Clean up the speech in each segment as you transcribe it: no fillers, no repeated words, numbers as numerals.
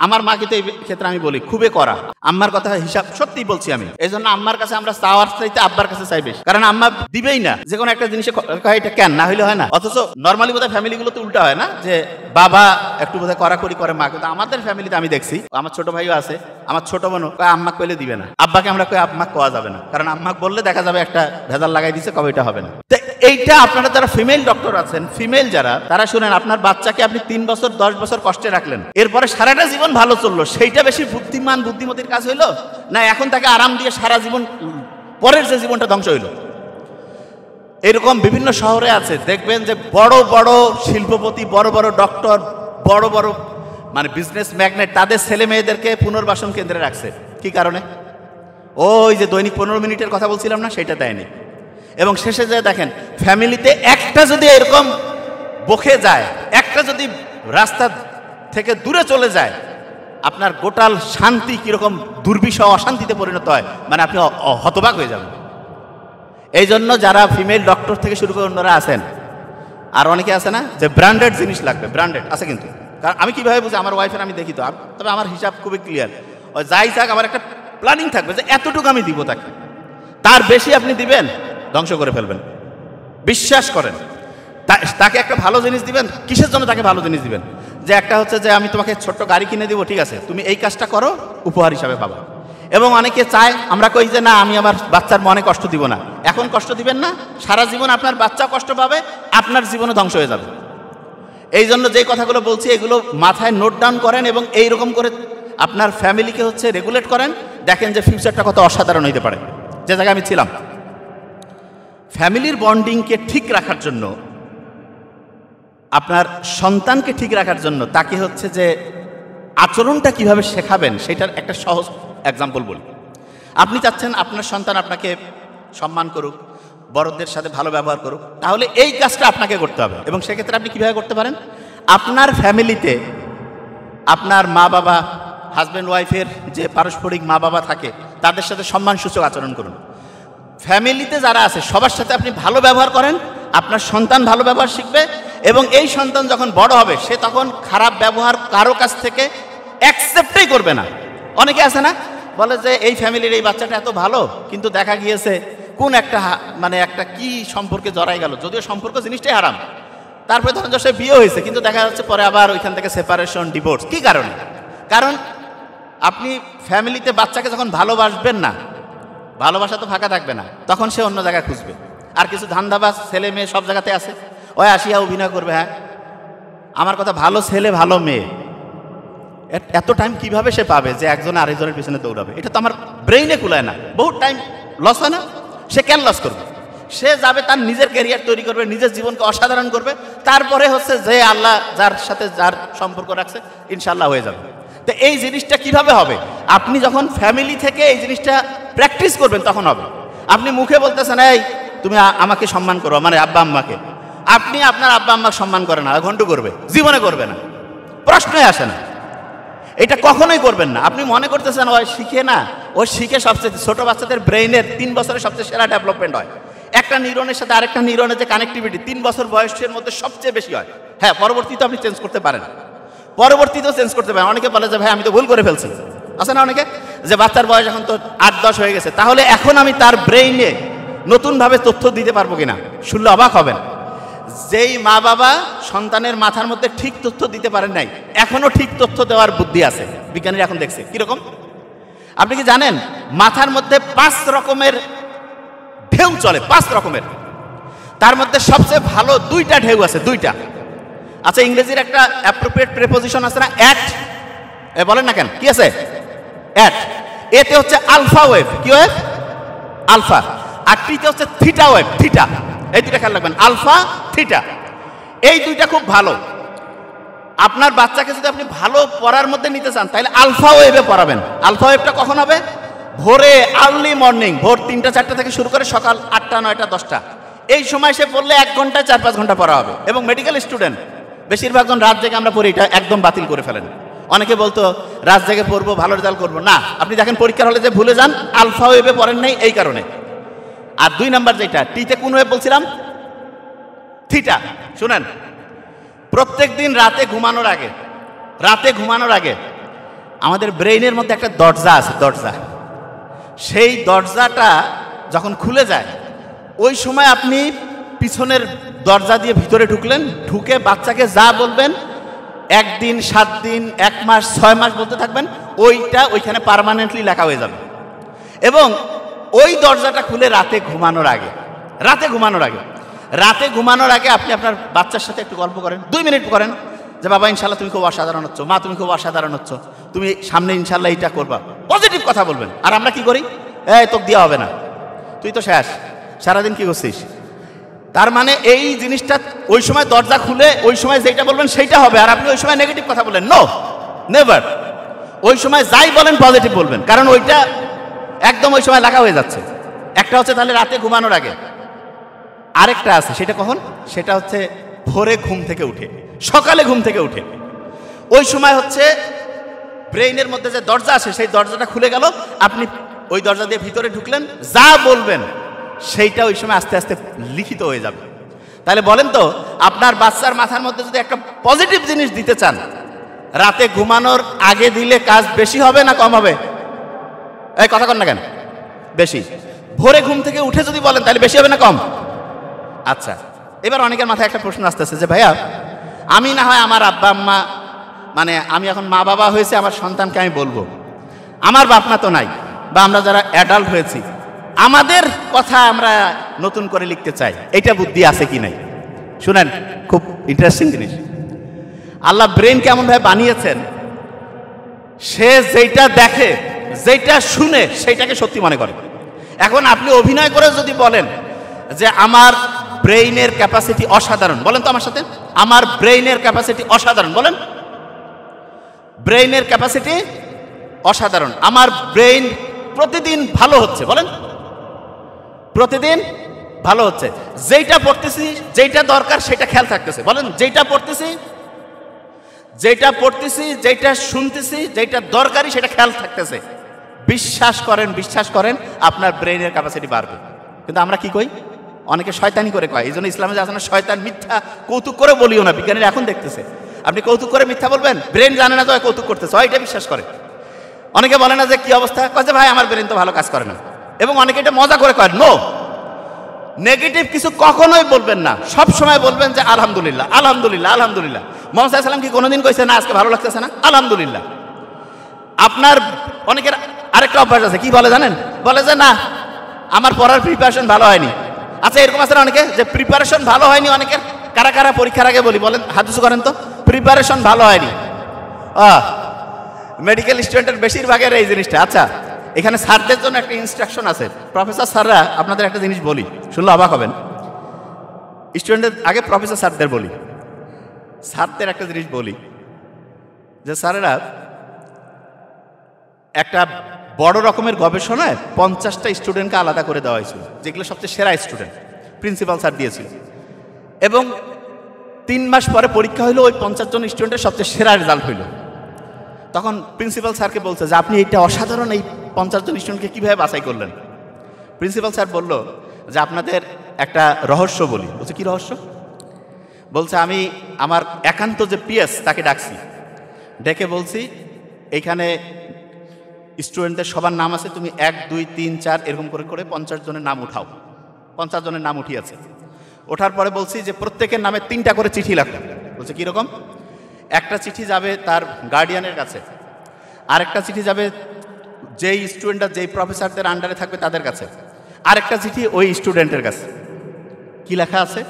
আমার মাকে তো এই ক্ষেত্রে আমি বলি খুবই করা। আম্মার কথা হিসাব সত্যি বলছি আমি, এই জন্য আম্মার কাছে আমরা চাওয়ার চাইতে আব্বার কাছে চাই বেশি, কারণ আম্মা দিবেই না যে কোনো একটা জিনিসে এটা কেন না হইলে হয় না। অথচ নর্মালি বোধহয় ফ্যামিলিগুলো তো উল্টা হয় না, যে বাবা একটু বোধহয় কড়াকড়ি করে মা, কিন্তু আমাদের ফ্যামিলিতে আমি দেখছি, আমার ছোট ভাইও আছে, আমার ছোট বোনও আম্মা কইলে দিবে না, আব্বাকে আমরা কই আম্মা কোয়া যাবে না, কারণ আম্মা বললে দেখা যাবে একটা ভেজাল লাগাই দিচ্ছে, কবে এটা হবে না। তো এইটা আপনারা যারা ফিমেল ডক্টর আছেন, ফিমেল যারা, তারা শুনেন, আপনার বাচ্চাকে আপনি 3 বছর 10 বছর কষ্টে রাখলেন, এরপরে সারাটা জীবন ভালো চললো, সেইটা বেশি বুদ্ধিমান বুদ্ধিমতির কাজ হইলো না এখন তাকে আরাম দিয়ে সারা জীবন পরের যে জীবনটা ধ্বংস হইলো? এরকম বিভিন্ন শহরে আছে, দেখবেন যে বড় বড় শিল্পপতি, বড় বড় ডক্টর, বড় বড় মানে বিজনেস ম্যাগনেট, তাদের ছেলে মেয়েদেরকে পুনর্বাসন কেন্দ্রে রাখছে। কি কারণে? ওই যে দৈনিক 15 মিনিটের কথা বলছিলাম না, সেটা দেয়নি। এবং শেষে যে দেখেন, ফ্যামিলিতে একটা যদি এরকম বকে যায়, একটা যদি রাস্তা থেকে দূরে চলে যায়, আপনার গোটাল শান্তি কিরকম দুর্বিষহ অশান্তিতে পরিণত হয়, মানে আপনি হতবাক হয়ে যাবেন। এই জন্য যারা ফিমেল ডক্টর থেকে শুরু করে অন্যরা আছেন, আর অনেকে আছে না যে ব্র্যান্ডেড জিনিস লাগবে, ব্র্যান্ডেড আছে কিন্তু, কারণ আমি কীভাবে বুঝি, আমার ওয়াইফের আমি দেখি তো, তবে আমার হিসাব খুবই ক্লিয়ার, ওই যাই যাক আমার একটা প্ল্যানিং থাকবে যে এতটুকু আমি দিব তাকে, তার বেশি আপনি দিবেন ধ্বংস করে ফেলবেন। বিশ্বাস করেন, তাকে একটা ভালো জিনিস দিবেন, কিসের জন্য তাকে ভালো জিনিস দিবেন? যে একটা হচ্ছে যে আমি তোমাকে ছোট্ট গাড়ি কিনে দিব, ঠিক আছে, তুমি এই কাজটা করো, উপহার হিসাবে পাবা। এবং অনেকে চায়, আমরা কই যে না, আমি আমার বাচ্চার মনে কষ্ট দিব না, এখন কষ্ট দিবেন না, সারা জীবন আপনার বাচ্চা কষ্ট পাবে, আপনার জীবনে ধ্বংস হয়ে যাবে। এই জন্য যে কথাগুলো বলছি, এগুলো মাথায় নোট ডাউন করেন এবং এইরকম করে আপনার ফ্যামিলিকে হচ্ছে রেগুলেট করেন, দেখেন যে ফিউচারটা কত অসাধারণ হইতে পারে। যে জায়গায় আমি ছিলাম, ফ্যামিলির বন্ডিংকে ঠিক রাখার জন্য, আপনার সন্তানকে ঠিক রাখার জন্য, তাকে হচ্ছে যে আচরণটা কিভাবে শেখাবেন, সেটার একটা সহজ এক্সাম্পল বলি। আপনি চাচ্ছেন আপনার সন্তান আপনাকে সম্মান করুক, বড়দের সাথে ভালো ব্যবহার করুক, তাহলে এই কাজটা আপনাকে করতে হবে। এবং সেক্ষেত্রে আপনি কীভাবে করতে পারেন? আপনার ফ্যামিলিতে আপনার মা বাবা, হাজব্যান্ড ওয়াইফের যে পারস্পরিক মা বাবা থাকে, তাদের সাথে সম্মানসূচক আচরণ করুন। ফ্যামিলিতে যারা আছে সবার সাথে আপনি ভালো ব্যবহার করেন, আপনার সন্তান ভালো ব্যবহার শিখবে, এবং এই সন্তান যখন বড় হবে, সে তখন খারাপ ব্যবহার কারো কাছ থেকে অ্যাকসেপ্টই করবে না। অনেকে আছে না, বলে যে এই ফ্যামিলির এই বাচ্চাটা এত ভালো, কিন্তু দেখা গিয়েছে কোন একটা মানে একটা কি সম্পর্কে জড়াই গেল, যদিও সম্পর্ক জিনিসটাই হারাম, তারপরে ধরেন সে বিয়ে হয়েছে, কিন্তু দেখা যাচ্ছে পরে আবার ওইখান থেকে সেপারেশন, ডিভোর্স। কি কারণে? কারণ আপনি ফ্যামিলিতে বাচ্চাকে যখন ভালোবাসবেন না, ভালোবাসা তো ফাঁকা থাকবে না, তখন সে অন্য জায়গায় খুঁজবে। আর কিছু ধান্দাবাজ ছেলে মেয়ে সব জায়গাতে আছে, ওই আসিয়া অভিনয় করবে, হ্যাঁ আমার কথা, ভালো ছেলে ভালো মেয়ে, এত টাইম কিভাবে সে পাবে যে একজন আরেকজনের পিছনে দৌড়াবে? এটা তো আমার ব্রেইনে কুলায় না, বহুত টাইম লস হয় না? সে কেন লস করবে? সে যাবে তার নিজের ক্যারিয়ার তৈরি করবে, নিজের জীবনকে অসাধারণ করবে, তারপরে হচ্ছে যে আল্লাহ যার সাথে যার সম্পর্ক রাখছে ইনশাল্লাহ হয়ে যাবে। তো এই জিনিসটা কিভাবে হবে? আপনি যখন ফ্যামিলি থেকে এই জিনিসটা প্র্যাকটিস করবেন তখন হবে। আপনি মুখে বলতেছেন এই তুমি আমাকে সম্মান করো, মানে আব্বা আম্মাকে, আপনি আপনার আব্বা আম্মাকে সম্মান করেন না, ঘন্টু করবে, জীবনে করবে না, প্রশ্নই আসে না। এটা কখনোই করবেন না। আপনি মনে করতেছেন ওই শিখে না, ওই শিখে সবচেয়ে, ছোট বাচ্চাদের ব্রেইনের 3 বছরের সবচেয়ে সেরা ডেভেলপমেন্ট হয়। একটা নিউরনের সাথে আরেকটা নিউরনের যে কানেক্টিভিটি 3 বছর বয়সের মধ্যে সবচেয়ে বেশি হয়। হ্যাঁ, পরবর্তীতে আপনি চেঞ্জ করতে পারেন, পরবর্তীতেও চেঞ্জ করতে পারেন। অনেকে বলে যে ভাই আমি তো ভুল করে ফেলছি, আছে না অনেকে, যে বাচ্চার বয়স এখন তো 8-10 হয়ে গেছে, তাহলে এখন আমি তার ব্রেইনে নতুনভাবে তথ্য দিতে পারবো কিনা? শুনলে অবাক হবেন, যেই মা বাবা সন্তানের মাথার মধ্যে ঠিক তথ্য দিতে পারেন নাই, এখনো ঠিক তথ্য দেওয়ার বুদ্ধি আছে। বিজ্ঞানীরা এখন দেখছে কিরকম। আপনি কি জানেন মাথার মধ্যে 5 রকমের ঢেউ চলে, 5 রকমের। তার মধ্যে সবচেয়ে ভালো 2টা ঢেউ আছে, 2টা। আচ্ছা, ইংরেজির একটা অ্যাপ্রোপ্রিয়েট প্রিপোজিশন আছে না, অ্যাট, বলেন না কেন, কি আছে? অ্যাট। এতে হচ্ছে আলফা ওয়েভ। কি ওয়েভ? আলফা। আর টিতে হচ্ছে থিটা ওয়েভ, থিটা। এই 2টা খেয়াল রাখবেন, আলফা থিটা। এই 2টা খুব ভালো। আপনার বাচ্চাকে যদি আপনি ভালো পড়ার মধ্যে নিতে চান, তাহলে আলফা ওয়েভে পড়াবেন। আলফা ওয়েভটা কখন হবে? ভোরে, আর্লি মর্নিং, ভোর 3টা-4টা থেকে শুরু করে সকাল 8টা, 9টা, 10টা, এই সময় সে পড়লে 1 ঘন্টায় 4-5 ঘন্টা পড়া হবে। এবং মেডিকেল স্টুডেন্ট বেশিরভাগজন রাত জেগে আমরা পড়ি, এটা একদম বাতিল করে ফেলেন। অনেকে বলতো রাত জেগে পড়বো, ভালো রেজাল্ট করবো, না, আপনি দেখেন পরীক্ষার হলে যে ভুলে যান, আলফা ওয়েভে পড়েন নাই এই কারণে। আর 2 নাম্বার যেটা, টিতে কোন ওয়েভ বলছিলাম? থিটা। শুনেন, প্রত্যেক দিন রাতে ঘুমানোর আগে আমাদের ব্রেইনের মধ্যে একটা দরজা আছে, দরজা। সেই দরজাটা যখন খুলে যায় ওই সময় আপনি পিছনের দরজা দিয়ে ভিতরে ঢুকলেন, ঢুকে বাচ্চাকে যা বলবেন 1 দিন 7 দিন 1 মাস 6 মাস বলতে থাকবেন, ওইটা ওইখানে পার্মানেন্টলি লেখা হয়ে যাবে। এবং ওই দরজাটা খুলে রাতে ঘুমানোর আগে আপনি আপনার বাচ্চার সাথে একটু গল্প করেন, 2 মিনিট করেন, যে বাবা ইনশাল্লাহ তুমি খুব অসাধারণ হচ্ছ, মা তুমি খুব অসাধারণ হচ্ছ, তুমি সামনে ইনশাল্লাহ এইটা করবা, পজিটিভ কথা বলবেন। আর আমরা কি করি, তোকে দেওয়া হবে না, তুই তো শেষ, সারাদিন কি করছিস। তার মানে এই জিনিসটা ওই সময় দরজা খুলে ওই সময় যেটা বলবেন সেইটা হবে, আর আপনি ওই সময় নেগেটিভ কথা বললেন, নো, নেভার। ওই সময় যাই বলেন পজিটিভ বলবেন, কারণ ওইটা একদম ওই সময় লেখা হয়ে যাচ্ছে। একটা হচ্ছে তাহলে রাতে ঘুমানোর আগে, আরেকটা আছে সেটা কখন, সেটা হচ্ছে ভোরে ঘুম থেকে উঠে, সকালে ঘুম থেকে উঠে। ওই সময় হচ্ছে ব্রেইনের মধ্যে যে দরজা আছে সেই দরজাটা খুলে গেল, আপনি ওই দরজা দিয়ে ভিতরে ঢুকলেন, যা বলবেন সেইটা ওই সময় আস্তে আস্তে লিখিত হয়ে যাবে। তাহলে বলেন তো, আপনার বাচ্চার মাথার মধ্যে যদি একটা পজিটিভ জিনিস দিতে চান, রাতে ঘুমানোর আগে দিলে কাজ বেশি হবে না কম হবে? এই কথা কন না কেন? বেশি। ভোরে ঘুম থেকে উঠে যদি বলেন তাহলে বেশি হবে না কম? আচ্ছা, এবার অনেকের মাথায় একটা প্রশ্ন আসতেছে যে ভাইয়া, আমি না হয় আমার আব্বা আম্মা, মানে আমি এখন মা বাবা হয়েছে, আমার সন্তানকে আমি বলবো, আমার বাপ মা তো নাই, বা আমরা যারা অ্যাডাল্ট হয়েছি আমাদের কথা আমরা নতুন করে লিখতে চাই, এটা বুদ্ধি আছে কি নাই? শুনেন, খুব ইন্টারেস্টিং জিনিস। আল্লাহ ব্রেন কেমনভাবে বানিয়েছেন, সে যেটা দেখে যেটা শুনে সেইটাকে সত্যি মনে করে। এখন আপনি অভিনয় করে যদি বলেন যে আমার ব্রেইনের ক্যাপাসিটি অসাধারণ, বলেন তো আমার সাথে, আমার ব্রেইনের ক্যাপাসিটি অসাধারণ, বলেন, ব্রেইনের ক্যাপাসিটি অসাধারণ, আমার ব্রেইন প্রতিদিন ভালো হচ্ছে, বলেন, প্রতিদিন ভালো হচ্ছে, যেটা পড়তেছি যেটা দরকার সেটা খেয়াল থাকতেছে, বলেন, যেটা পড়তেছি যেটা শুনতেছি যেটা দরকারি সেটা খেয়াল থাকতেছে। বিশ্বাস করেন আপনার ব্রেইনের ক্যাপাসিটি বাড়বে। কিন্তু আমরা কি কই, অনেকে শয়তানি করে কয়, এই জন্য ইসলামে যে আছে না, শয়তান মিথ্যা কৌতুক করে বলিও না, বিজ্ঞানীরা এখন দেখতেছে আপনি কৌতুক করে মিথ্যা বলবেন, ব্রেন জানে না তো কৌতুক করতেছে, এটা বিশ্বাস করে। অনেকে বলে না যে কি অবস্থা, কয় যে ভাই আমার ব্রেন তো ভালো কাজ করে না, এবং অনেকে এটা মজা করে কয়। নো, নেগেটিভ কিছু কখনোই বলবেন না, সব সময় বলবেন যে আলহামদুলিল্লাহ আলহামদুলিল্লাহ আলহামদুলিল্লাহ। মোহাম্মদ সাল্লাল্লাহু আলাইহি ওয়াসাল্লাম কি কোনোদিন কইছে না আজকে ভালো লাগতেছে না, আলহামদুলিল্লাহ। আপনার অনেকের আরেকটা অভ্যাস আছে, কি বলে জানেন, বলে যে না আমার পড়ার প্রিপারেশন ভালো হয়নি। আচ্ছা, এরকম আছে না অনেকে, যে প্রিপারেশন ভালো হয়নি অনেকের, কারা কারা পরীক্ষার আগে বলি, বলেন, হাত উঁচু করেন তো, প্রিপারেশন ভালো হয়নি। মেডিকেল স্টুডেন্টের বেশিরভাগের এই জিনিসটা। আচ্ছা, এখানে স্যারদের জন্য একটা ইনস্ট্রাকশন আছে, প্রফেসর স্যাররা আপনাদের একটা জিনিস বলি, শুনলে অবাক হবেন। স্টুডেন্টদের আগে প্রফেসর স্যারদের বলি, স্যারদের একটা জিনিস বলি, যে স্যারেরা একটা বড় রকমের গবেষণায় 50টা স্টুডেন্টকে আলাদা করে দেওয়া হয়েছিল, যেগুলো সবচেয়ে সেরা স্টুডেন্ট, প্রিন্সিপাল স্যার দিয়েছিল। এবং 3 মাস পরে পরীক্ষা হইলো, ওই 50 জন স্টুডেন্টের সবচেয়ে সেরা রেজাল্ট হইল। তখন প্রিন্সিপাল স্যারকে বলছে যে আপনি এটা অসাধারণ, এই 50 জন স্টুডেন্টকে কীভাবে বাছাই করলেন? প্রিন্সিপাল স্যার বলল যে আপনাদের একটা রহস্য বলি। বলছে কি রহস্য? বলছে আমি আমার একান্ত যে পিএস তাকে ডাকছি, ডেকে বলছি এইখানে স্টুডেন্টদের সবার নাম আছে, তুমি 1 2 3 4 এরকম করে করে 50 জনের নাম উঠাও। 50 জনের নাম উঠিয়েছে। ওঠার পরে বলছি যে প্রত্যেকের নামে 3টা করে চিঠি লাগবে। বলছে কীরকম? একটা চিঠি যাবে তার গার্ডিয়ানের কাছে, আরেকটা চিঠি যাবে যেই স্টুডেন্টরা যেই প্রফেসরদের আন্ডারে থাকবে তাদের কাছে, আরেকটা চিঠি ওই স্টুডেন্টের কাছে। কি লেখা আছে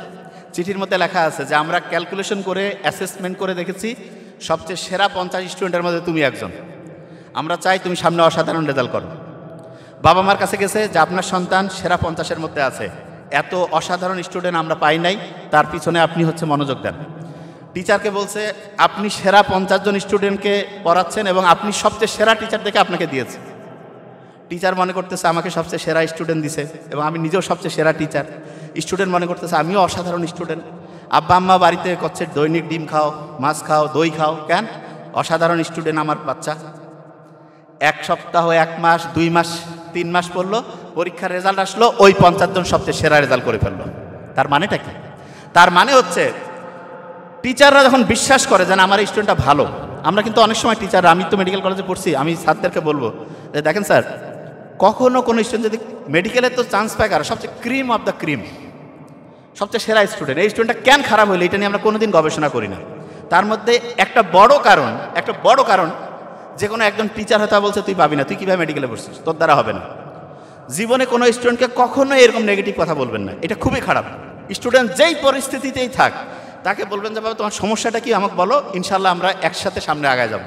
চিঠির মধ্যে? লেখা আছে যে আমরা ক্যালকুলেশন করে অ্যাসেসমেন্ট করে দেখেছি সবচেয়ে সেরা 50 স্টুডেন্টের মধ্যে তুমি একজন। আমরা চাই তুমি সামনে অসাধারণ রেজাল্ট করো। বাবা মার কাছে গেছে যে আপনার সন্তান সেরা 50-এর মধ্যে আছে, এত অসাধারণ স্টুডেন্ট আমরা পাই নাই, তার পিছনে আপনি হচ্ছে মনোযোগ দেন। টিচারকে বলছে আপনি সেরা 50 জন স্টুডেন্টকে পড়াচ্ছেন এবং আপনি সবচেয়ে সেরা টিচার দেখে আপনাকে দিয়েছে। টিচার মনে করতেছে আমাকে সবচেয়ে সেরা স্টুডেন্ট দিছে এবং আমি নিজেও সবচেয়ে সেরা টিচার। স্টুডেন্ট মনে করতেছে আমিও অসাধারণ স্টুডেন্ট। আব্বা আম্মা বাড়িতে করছে দৈনিক ডিম খাও, মাছ খাও, দই খাও, কেন? অসাধারণ স্টুডেন্ট আমার বাচ্চা। 1 সপ্তাহ, 1 মাস, 2 মাস, 3 মাস পড়লো, পরীক্ষার রেজাল্ট আসলো, ওই 50 জন সবচেয়ে সেরা রেজাল্ট করে ফেললো। তার মানেটা কি? তার মানে হচ্ছে টিচাররা যখন বিশ্বাস করে যেন আমার স্টুডেন্টটা ভালো, আমরা কিন্তু অনেক সময় টিচার, আমি তো মেডিকেল কলেজে পড়ছি, আমি স্যারদেরকে বলবো যে দেখেন স্যার, কখনো কোনো স্টুডেন্ট যদি মেডিকেলে তো চান্স পায় কারো সবচেয়ে ক্রিম অফ দ্য ক্রিম, সবচেয়ে সেরা স্টুডেন্ট, এই স্টুডেন্টটা কেন খারাপ হইলো এটা নিয়ে আমরা কোনোদিন গবেষণা করি না। তার মধ্যে একটা বড় কারণ যে কোনো একজন টিচার হয়তো বলছে তুই পাবি না, তুই কীভাবে মেডিকেলে পড়ছিস, তোর দ্বারা হবে না। জীবনে কোনো স্টুডেন্টকে কখনো এরকম নেগেটিভ কথা বলবেন না, এটা খুবই খারাপ। স্টুডেন্ট যেই পরিস্থিতিতেই থাক তাকে বলবেন যে বাবা তোমার সমস্যাটা কি আমাকে বলো, ইনশাল্লাহ আমরা একসাথে সামনে আগায় যাব।